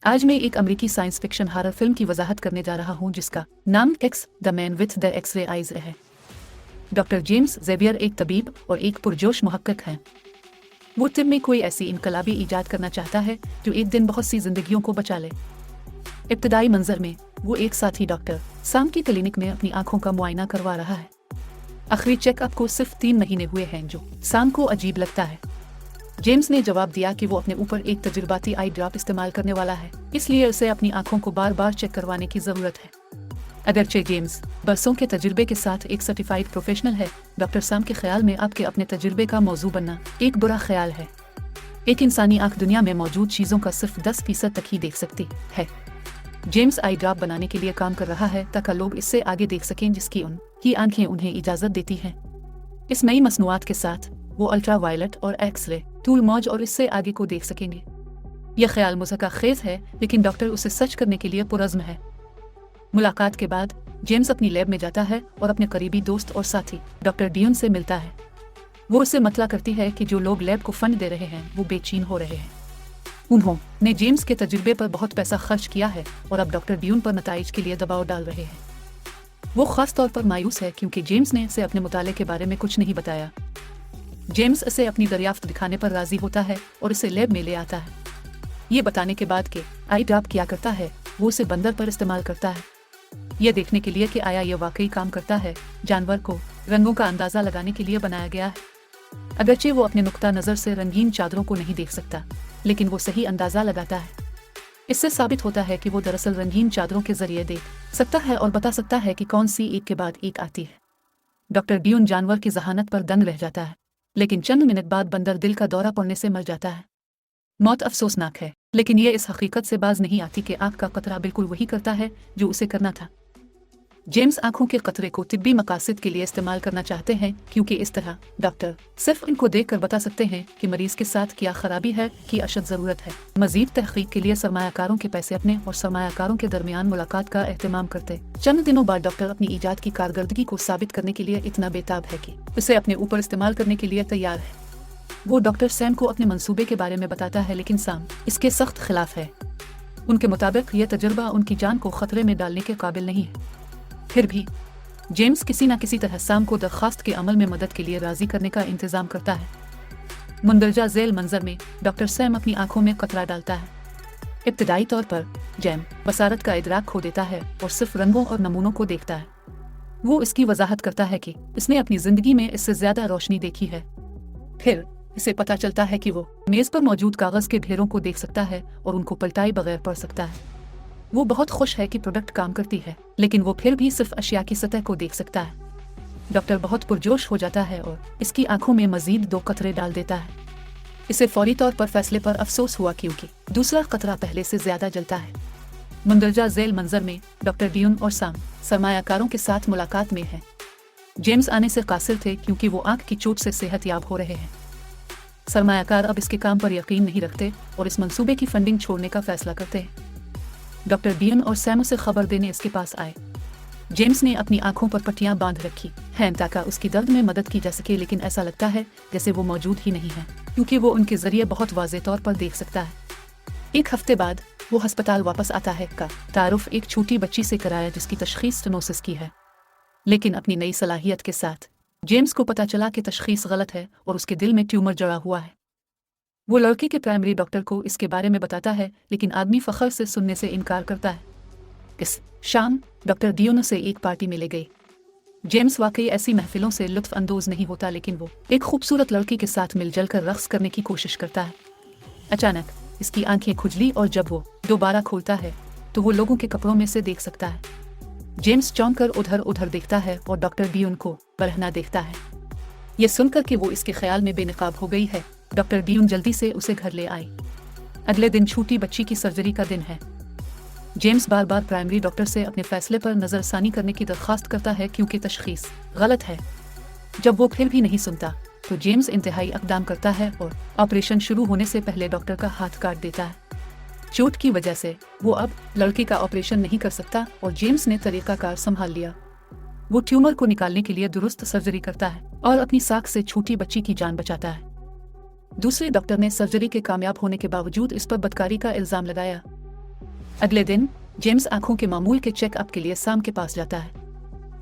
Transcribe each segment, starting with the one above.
आज मैं एक अमेरिकी साइंस फिक्शन हॉरर फिल्म की वजाहत करने जा रहा हूं जिसका नाम X the man with the X-ray eyes है। डॉक्टर जेम्स ज़ेवियर एक तबीब और एक पुरजोश मुहक्किक हैं। वो तिब में कोई ऐसी इनकलाबी ईजाद करना चाहता है जो एक दिन बहुत सी जिंदगियों को बचा ले। इब्तदाई मंजर में वो एक साथी डॉक्टर सैम की क्लिनिक में अपनी आंखों का मुआयना करवा रहा है। आखिरी चेकअप को सिर्फ 3 महीने हुए हैं जो सैम को अजीब लगता है। जेम्स ने जवाब दिया कि वो अपने ऊपर एक तजुर्बाती आई ड्रॉप इस्तेमाल करने वाला है, इसलिए उसे अपनी आंखों को बार बार चेक करवाने की जरूरत है। अगरचे जेम्स बरसों के तजुर्बे के साथ एक सर्टिफाइड प्रोफेशनल है, डॉक्टर सैम के ख्याल में आपके अपने तजुर्बे का मौजू बनना एक बुरा ख्याल है। एक इंसानी आंख दुनिया में मौजूद चीजों का सिर्फ 10% तक ही देख सकती है। जेम्स आई ड्रॉप बनाने के लिए काम कर रहा है ताकि लोग इससे आगे देख सकें जिसकी उनकी आंखें उन्हें इजाजत देती हैं। इस नई मसनूआत के साथ वो अल्ट्रा वायलेट और एक्स-रे टूल मौज और इससे आगे को देख सकेंगे। यह ख्याल मुज़क्किर है, लेकिन डॉक्टर उसे सच करने के लिए पुरज़्म है। मुलाकात के बाद जेम्स अपनी लैब में जाता है और अपने करीबी दोस्त और साथी डॉक्टर डियून से मिलता है। वो उससे मतला करती है कि जो लोग लैब को फंड दे रहे हैं वो बेचैन हो रहे हैं। उन्होंने जेम्स के तजुर्बे पर बहुत पैसा खर्च किया है और अब डॉक्टर डियून पर नताइज के लिए दबाव डाल रहे हैं। वो खास तौर पर मायूस है क्योंकि जेम्स ने उसे अपने मुताले के बारे में कुछ नहीं बताया। जेम्स उसे अपनी दरियाफ्त दिखाने पर राजी होता है और उसे लैब में ले आता है। ये बताने के बाद कि आई ड्रॉप क्या करता है, वो उसे बंदर पर इस्तेमाल करता है, यह देखने के लिए कि आया ये वाकई काम करता है। जानवर को रंगों का अंदाजा लगाने के लिए बनाया गया है। अगरचे वो अपने नुक्ता नज़र से रंगीन चादरों को नहीं देख सकता, लेकिन वो सही अंदाजा लगाता है। इससे साबित होता है कि वो दरअसल रंगीन चादरों के जरिए देख सकता है और बता सकता है कि कौन सी एक के बाद एक आती है। डॉक्टर डियून जानवर की जहानत पर दंग रह जाता है, लेकिन चंद मिनट बाद बंदर दिल का दौरा पड़ने से मर जाता है। मौत अफसोसनाक है, लेकिन यह इस हकीकत से बाज नहीं आती कि आंख का कतरा बिल्कुल वही करता है जो उसे करना था। जेम्स आंखों के कतरे को तिब्बी मकासद के लिए इस्तेमाल करना चाहते हैं क्योंकि इस तरह डॉक्टर सिर्फ इनको देखकर बता सकते हैं कि मरीज के साथ क्या खराबी है कि अशद जरूरत है। मजीद तहकीक के लिए सरमायाकारों के पैसे अपने और सरमायाकारों के दरमियान मुलाकात का एहतमाम करते चंद दिनों बाद डॉक्टर अपनी ईजाद की कारकर्दगी को साबित करने के लिए इतना बेताब है कि उसे अपने ऊपर इस्तेमाल करने के लिए तैयार है। वो डॉक्टर सैम को अपने मंसूबे के बारे में बताता है, लेकिन सैम इसके सख्त खिलाफ है। उनके मुताबिक यह तजुर्बा उनकी जान को खतरे में डालने के काबिल नहीं है। फिर भी जेम्स किसी न किसी तरह सैम को दरख्वास्त के अमल में मदद के लिए राजी करने का इंतजाम करता है। मुंदरजा झेल मंजर में डॉक्टर सैम अपनी आंखों में कतरा डालता है। इब्तदाई तौर पर जेम बसारत का इदराक खो देता है और सिर्फ रंगों और नमूनों को देखता है। वो इसकी वजाहत करता है कि इसने अपनी जिंदगी में इससे ज्यादा रोशनी देखी है। फिर इसे पता चलता है कि वो मेज पर मौजूद कागज के ढेरों को देख सकता है और उनको पलटाए बगैर पढ़ सकता है। वो बहुत खुश है कि प्रोडक्ट काम करती है, लेकिन वो फिर भी सिर्फ अशिया की सतह को देख सकता है। डॉक्टर बहुत पुरजोश हो जाता है और इसकी आंखों में मजीद 2 कतरे डाल देता है। इसे फौरी तौर पर फैसले पर अफसोस हुआ क्योंकि दूसरा कतरा पहले से ज्यादा जलता है। मुंदरजा झेल मंजर में डॉक्टर डियून और सैम सरमायाकारों के साथ मुलाकात में है। जेम्स आने से कासिर थे क्योंकि वो आंख की चोट से सेहतयाब हो रहे हैं। सरमायाकार अब इसके काम पर यकीन नहीं रखते और इस मंसूबे की फंडिंग छोड़ने का फैसला करते हैं। डॉक्टर डियून और सैम उसे खबर देने इसके पास आए। जेम्स ने अपनी आंखों पर पट्टियां बांध रखी हैं ताकि उसकी दर्द में मदद की जा सके, लेकिन ऐसा लगता है जैसे वो मौजूद ही नहीं है क्योंकि वो उनके जरिए बहुत वाज़ेह तौर पर देख सकता है। एक हफ्ते बाद वो अस्पताल वापस आता है का तारुफ एक छोटी बच्ची से कराया जिसकी तशखीस स्टेनोसिस की है, लेकिन अपनी नई सलाहियत के साथ जेम्स को पता चला कि तशखीस गलत है और उसके दिल में ट्यूमर जड़ा हुआ है। वो लड़के के प्राइमरी डॉक्टर को इसके बारे में बताता है, लेकिन आदमी फखर से सुनने से इनकार करता है। इस शाम डॉक्टर डियून से एक पार्टी में ले गई। जेम्स वाकई ऐसी महफिलों से लुत्फ अंदोज नहीं होता, लेकिन वो एक खूबसूरत लड़की के साथ मिलजुल कर रक्स करने की कोशिश करता है। अचानक इसकी आंखें खुजली और जब वो दोबारा खोलता है तो वो लोगों के कपड़ों में से देख सकता है। जेम्स चौंक कर उधर उधर देखता है और डॉक्टर डियून को बरहना देखता है। ये सुनकर कि वो इसके ख्याल में बेनकाब हो गई है, डॉक्टर डियून जल्दी से उसे घर ले आई। अगले दिन छोटी बच्ची की सर्जरी का दिन है। जेम्स बार बार प्राइमरी डॉक्टर से अपने फैसले पर नजरसानी करने की दरख्वास्त करता है क्योंकि तशखीस गलत है। जब वो फिर भी नहीं सुनता तो जेम्स इंतहाई इक़दाम करता है और ऑपरेशन शुरू होने से पहले डॉक्टर का हाथ काट देता है। चोट की वजह से वो अब लड़के का ऑपरेशन नहीं कर सकता और जेम्स ने तरीकाकार संभाल लिया। वो ट्यूमर को निकालने के लिए दुरुस्त सर्जरी करता है और अपनी साख से छोटी बच्ची की जान बचाता है। दूसरे डॉक्टर ने सर्जरी के कामयाब होने के बावजूद इस पर बदकारी का इल्जाम लगाया। अगले दिन जेम्स आंखों के मामूल के चेकअप के लिए सैम के पास जाता है।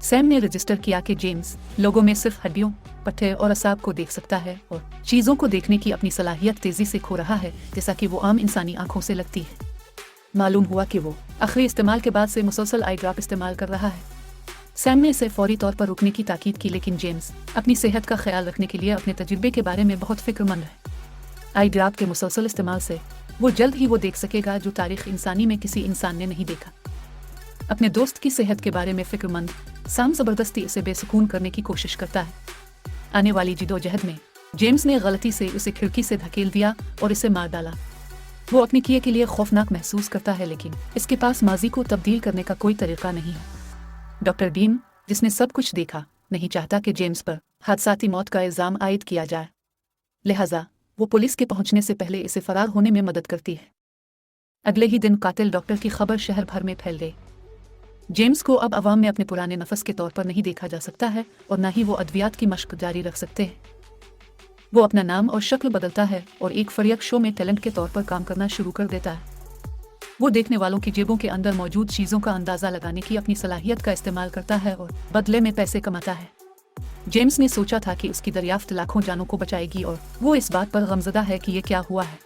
सैम ने रजिस्टर किया कि जेम्स लोगों में सिर्फ हड्डियों, पट्टे और असाब को देख सकता है और चीज़ों को देखने की अपनी सलाहियत तेजी से खो रहा है, जैसा कि वो आम इंसानी आंखों से लगती है। मालूम हुआ कि वो आखिरी इस्तेमाल के बाद से मुसलसल आई ड्रॉप इस्तेमाल कर रहा है। सैम ने इसे फौरी तौर पर रुकने की ताकीद की, लेकिन जेम्स अपनी सेहत का ख्याल रखने के लिए अपने तजुर्बे के बारे में बहुत फिक्रमंद है। आई ड्रॉप के मुसलसल इस्तेमाल से वो जल्द ही वो देख सकेगा जो तारीख इंसानी में किसी इंसान ने नहीं देखा। अपने दोस्त की सेहत के बारे में फिक्रमंद सैम जबरदस्ती इसे बेसुकून करने की कोशिश करता है। आने वाली जिदोजहद में जेम्स ने गलती से उसे खिड़की से धकेल दिया और इसे मार डाला। वो अपने किए के लिए खौफनाक महसूस करता है, लेकिन इसके पास माजी को तब्दील करने का कोई तरीका नहीं है। डॉक्टर डीन, जिसने सब कुछ देखा, नहीं चाहता कि जेम्स पर हादसाती मौत का इल्जाम आयद किया जाए। लिहाजा वो पुलिस के पहुंचने से पहले इसे फरार होने में मदद करती है। अगले ही दिन कातिल डॉक्टर की खबर शहर भर में फैल गई। जेम्स को अब अवाम में अपने पुराने नफस के तौर पर नहीं देखा जा सकता है और न ही वो अद्वियात की मशक जारी रख सकते हैं। वो अपना नाम और शक्ल बदलता है और एक फरियक शो में टैलेंट के तौर पर काम करना शुरू कर देता है। वो देखने वालों की जेबों के अंदर मौजूद चीज़ों का अंदाज़ा लगाने की अपनी सलाहियत का इस्तेमाल करता है और बदले में पैसे कमाता है। जेम्स ने सोचा था कि उसकी दरियाफ्त लाखों जानों को बचाएगी और वो इस बात पर गमज़दा है कि ये क्या हुआ है।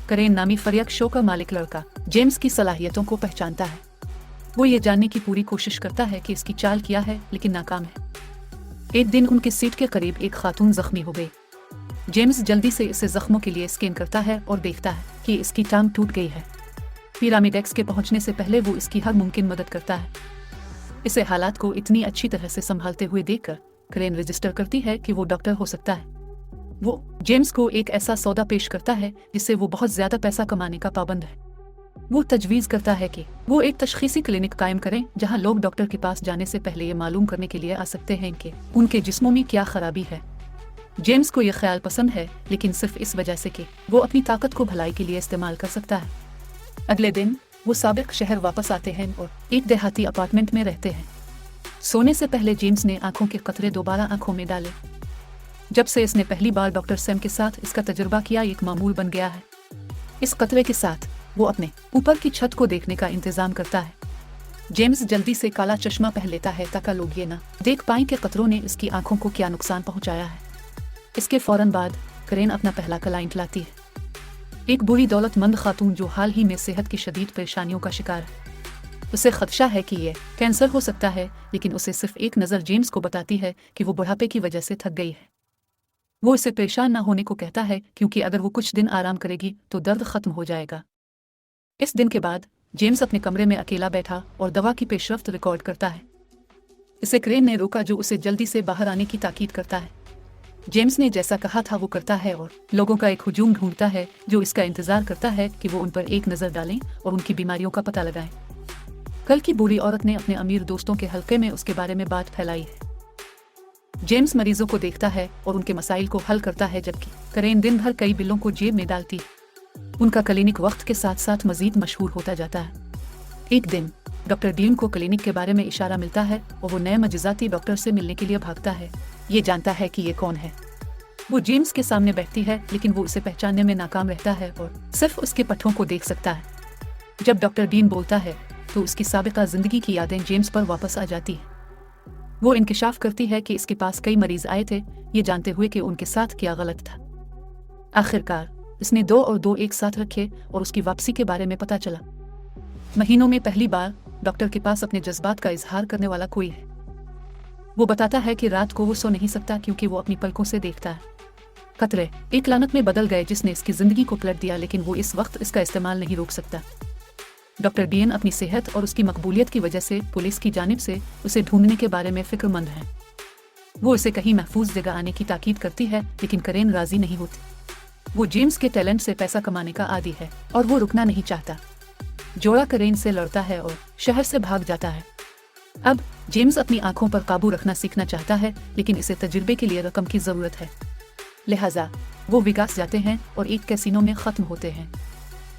करेन नामी फरियक शो का मालिक लड़का जेम्स की सलाहियतों को पहचानता है। वो ये जानने की पूरी कोशिश करता है कि इसकी चाल क्या है, लेकिन नाकाम है। एक दिन उनकी सीट के करीब एक खातून जख्मी हो गई। जेम्स जल्दी से इसे जख्मों के लिए स्कैन करता है और देखता है कि इसकी टांग टूट गई है। पिरामिडेक्स के पहुंचने से पहले वो इसकी हर मुमकिन मदद करता है। इसे हालात को इतनी अच्छी तरह से संभालते हुए देखकर करेन रजिस्टर करती है कि वो डॉक्टर हो सकता है। वो जेम्स को एक ऐसा सौदा पेश करता है जिससे वो बहुत ज्यादा पैसा कमाने का पाबंद है। वो तजवीज़ करता है कि वो एक तशखीसी क्लिनिक कायम करें जहां लोग डॉक्टर के पास जाने से पहले ये मालूम करने के लिए आ सकते हैं कि उनके जिस्मों में क्या खराबी है। जेम्स को यह ख्याल पसंद है, लेकिन सिर्फ इस वजह से कि वो अपनी ताकत को भलाई के लिए इस्तेमाल कर सकता है। अगले दिन वो साबिक शहर वापस आते हैं और एक देहाती अपार्टमेंट में रहते हैं। सोने से पहले जेम्स ने आंखों के कतरे दोबारा आंखों में डाले। जब से इसने पहली बार डॉक्टर सैम के साथ इसका तजुर्बा किया, एक मामूल बन गया है। इस कतरे के साथ वो अपने ऊपर की छत को देखने का इंतजाम करता है। जेम्स जल्दी से काला चश्मा पहन लेता है ताकि लोग ये ना देख पाएं कि कतरों ने इसकी आंखों को क्या नुकसान पहुंचाया है। इसके फौरन बाद करेन अपना पहला क्लाइंट लाती है, एक बुरी दौलतमंद खातून जो हाल ही में सेहत की शदीद परेशानियों का शिकार है। उसे खदशा है कि ये कैंसर हो सकता है, लेकिन उसे सिर्फ एक नज़र जेम्स को बताती है कि वो बुढ़ापे की वजह से थक गई है। वो इसे परेशान ना होने को कहता है, क्योंकि अगर वो कुछ दिन आराम करेगी तो दर्द खत्म हो जाएगा। इस दिन के बाद जेम्स अपने कमरे में अकेला बैठा और दवा की पेशरफ्त रिकॉर्ड करता है। इसे करेन ने रोका, जो उसे जल्दी से बाहर आने की ताकीद करता है। जेम्स ने जैसा कहा था वो करता है और लोगों का एक हुजूम ढूंढता है जो इसका इंतजार करता है कि वो उन पर एक नज़र डालें और उनकी बीमारियों का पता लगाएं। कल की बूढ़ी औरत ने अपने अमीर दोस्तों के हल्के में उसके बारे में बात फैलाई है। जेम्स मरीजों को देखता है और उनके मसाइल को हल करता है, जबकि करेन दिन भर कई बिलों को जेब में डालती है। उनका क्लिनिक वक्त के साथ साथ मजीद मशहूर होता जाता है। एक दिन डॉक्टर डीन को क्लिनिक के बारे में इशारा मिलता है और वो नए मजिजाती डॉक्टर से मिलने के लिए भागता है। ये जानता है कि ये कौन है। वो जेम्स के सामने बैठती है, लेकिन वो उसे पहचानने में नाकाम रहता है और सिर्फ उसके पट्टों को देख सकता है। जब डॉक्टर डीन बोलता है तो उसकी साबिका जिंदगी की यादें जेम्स पर वापस आ जाती है। वो इंकिशाफ करती है कि इसके पास कई मरीज आए थे, ये जानते हुए कि उनके साथ क्या गलत था। आखिरकार इसने 2 और 2 एक साथ रखे और उसकी वापसी के बारे में पता चला। महीनों में पहली बार डॉक्टर के पास अपने जज्बात का इजहार करने वाला कोई है। वो बताता है कि रात को वो सो नहीं सकता क्योंकि वो अपनी पलकों से देखता है। कतरे एक लानत में बदल गए जिसने इसकी जिंदगी को पलट दिया, लेकिन वो इस वक्त इसका इस्तेमाल नहीं रोक सकता। डॉक्टर डीन अपनी सेहत और उसकी मकबूलियत की वजह से पुलिस की जानिब से उसे ढूंढने के बारे में फिक्रमंद है। वो इसे कहीं महफूज जगह आने की ताकीद करती है, लेकिन करेन राजी नहीं होती। वो जेम्स के टैलेंट से पैसा कमाने का आदी है और वो रुकना नहीं चाहता। जोड़ा करेन से लड़ता है और शहर से भाग जाता है। अब जेम्स अपनी आंखों पर काबू रखना सीखना चाहता है, लेकिन इसे तजुर्बे के लिए रकम की जरूरत है। लिहाजा वो विकास जाते हैं और एक कैसीनो में खत्म होते हैं।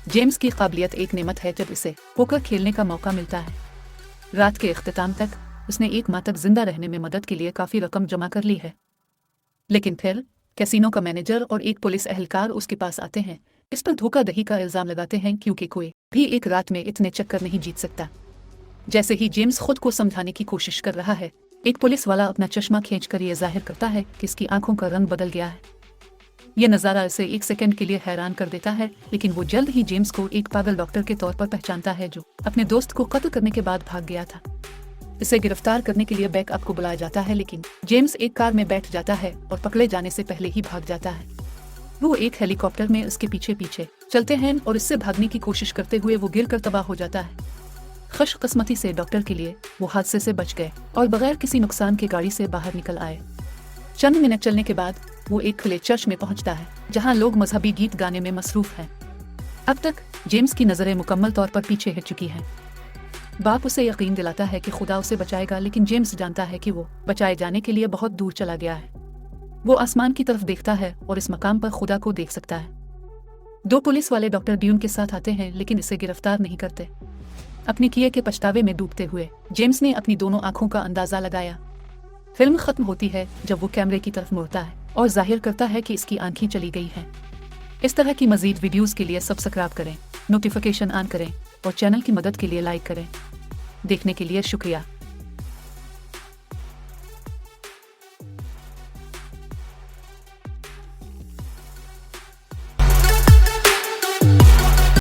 जेम्स की काबिलियत एक नेमत है जब इसे पोकर खेलने का मौका मिलता है। रात के इख्तिताम तक उसने 1 माह तक जिंदा रहने में मदद के लिए काफी रकम जमा कर ली है। लेकिन फिर कैसीनो का मैनेजर और एक पुलिस एहलकार उसके पास आते हैं, इस पर धोखाधड़ी का इल्जाम लगाते हैं क्योंकि कोई भी एक रात में इतने चक्कर नहीं जीत सकता। जैसे ही जेम्स खुद को समझाने की कोशिश कर रहा है, एक पुलिस वाला अपना चश्मा खींचकर ये जाहिर करता है कि इसकी आंखों का रंग बदल गया है। यह नज़ारा इसे एक सेकंड के लिए हैरान कर देता है, लेकिन वो जल्द ही जेम्स को एक पागल डॉक्टर के तौर पर पहचानता है जो अपने दोस्त को कत्ल करने के बाद भाग गया था। इसे गिरफ्तार करने के लिए बैकअप को बुलाया जाता है, लेकिन जेम्स एक कार में बैठ जाता है और पकड़े जाने से पहले ही भाग जाता है। वो एक हेलीकॉप्टर में उसके पीछे पीछे चलते हैं और इससे भागने की कोशिश करते हुए वो गिरकर तबाह हो जाता है। खुशकिस्मती से डॉक्टर के लिए वो हादसे से बच गए और बगैर किसी नुकसान के गाड़ी से बाहर निकल आए। चंद मिनट चलने के बाद वो एक खुले चर्च में पहुंचता है जहां लोग मजहबी गीत गाने में मसरूफ हैं। अब तक जेम्स की नजरें मुकम्मल तौर पर पीछे हट चुकी हैं। बाप उसे यकीन दिलाता है कि खुदा उसे बचाएगा, लेकिन जेम्स जानता है कि वो बचाए जाने के लिए बहुत दूर चला गया है। वो आसमान की तरफ देखता है और इस मकाम पर खुदा को देख सकता है। दो पुलिस वाले डॉक्टर ड्यून के साथ आते हैं, लेकिन इसे गिरफ्तार नहीं करते। अपने किए के पछतावे में डूबते हुए जेम्स ने अपनी दोनों आंखों का अंदाजा लगाया। फिल्म खत्म होती है जब वो कैमरे की तरफ मुड़ता है और जाहिर करता है कि इसकी आंखें चली गई हैं। इस तरह की मजीद वीडियोस के लिए सब्सक्राइब करें, नोटिफिकेशन ऑन करें और चैनल की मदद के लिए लाइक करें। देखने के लिए शुक्रिया।